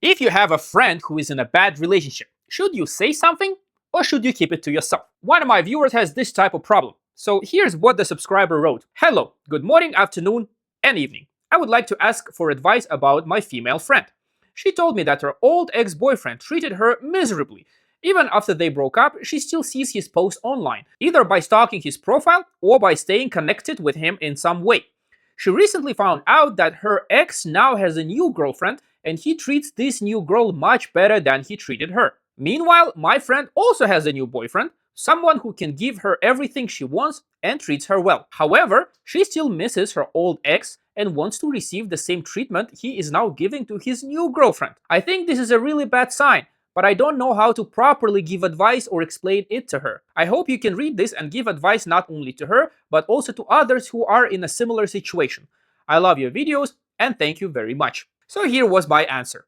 If you have a friend who is in a bad relationship, should you say something or should you keep it to yourself? One of my viewers has this type of problem. So here's what the subscriber wrote. Hello, good morning, afternoon, and evening. I would like to ask for advice about my female friend. She told me that her old ex-boyfriend treated her miserably. Even after they broke up, she still sees his posts online, either by stalking his profile or by staying connected with him in some way. She recently found out that her ex now has a new girlfriend and he treats this new girl much better than he treated her. Meanwhile, my friend also has a new boyfriend, someone who can give her everything she wants and treats her well. However, she still misses her old ex and wants to receive the same treatment he is now giving to his new girlfriend. I think this is a really bad sign, but I don't know how to properly give advice or explain it to her. I hope you can read this and give advice not only to her, but also to others who are in a similar situation. I love your videos and thank you very much. So here was my answer.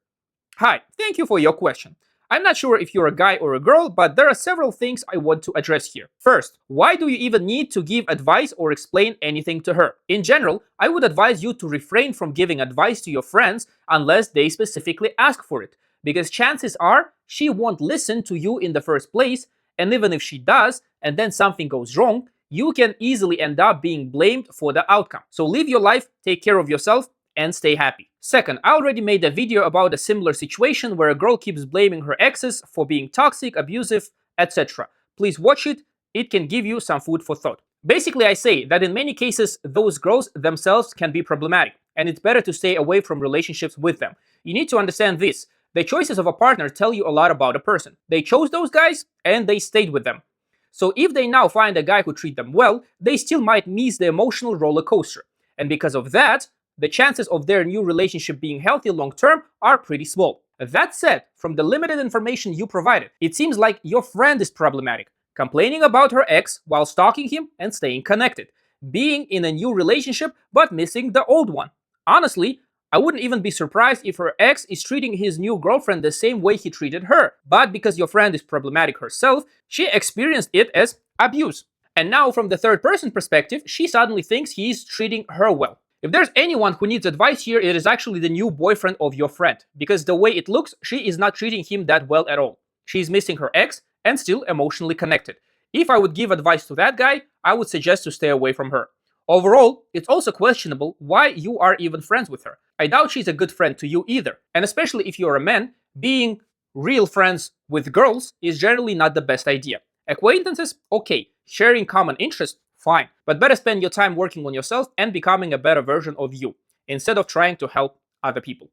Hi, thank you for your question. I'm not sure if you're a guy or a girl, but there are several things I want to address here. First, why do you even need to give advice or explain anything to her? In general, I would advise you to refrain from giving advice to your friends unless they specifically ask for it, because chances are she won't listen to you in the first place, and even if she does, and then something goes wrong, you can easily end up being blamed for the outcome. So live your life, take care of yourself, and stay happy. Second, I already made a video about a similar situation where a girl keeps blaming her exes for being toxic, abusive, etc. Please watch it, it can give you some food for thought. Basically, I say that in many cases, those girls themselves can be problematic, and it's better to stay away from relationships with them. You need to understand this. The choices of a partner tell you a lot about a person. They chose those guys, and they stayed with them. So if they now find a guy who treats them well, they still might miss the emotional roller coaster. And because of that, the chances of their new relationship being healthy long term are pretty small. That said, from the limited information you provided, it seems like your friend is problematic, complaining about her ex while stalking him and staying connected, being in a new relationship but missing the old one. Honestly, I wouldn't even be surprised if her ex is treating his new girlfriend the same way he treated her, but because your friend is problematic herself, she experienced it as abuse. And now, from the third person perspective, she suddenly thinks he's treating her well. If there's anyone who needs advice here, it is actually the new boyfriend of your friend, because the way it looks, she is not treating him that well at all. She's missing her ex and still emotionally connected. If I would give advice to that guy, I would suggest to stay away from her. Overall, it's also questionable why you are even friends with her. I doubt she's a good friend to you either. And especially if you're a man, being real friends with girls is generally not the best idea. Acquaintances, okay. Sharing common interests, fine. But better spend your time working on yourself and becoming a better version of you, instead of trying to help other people.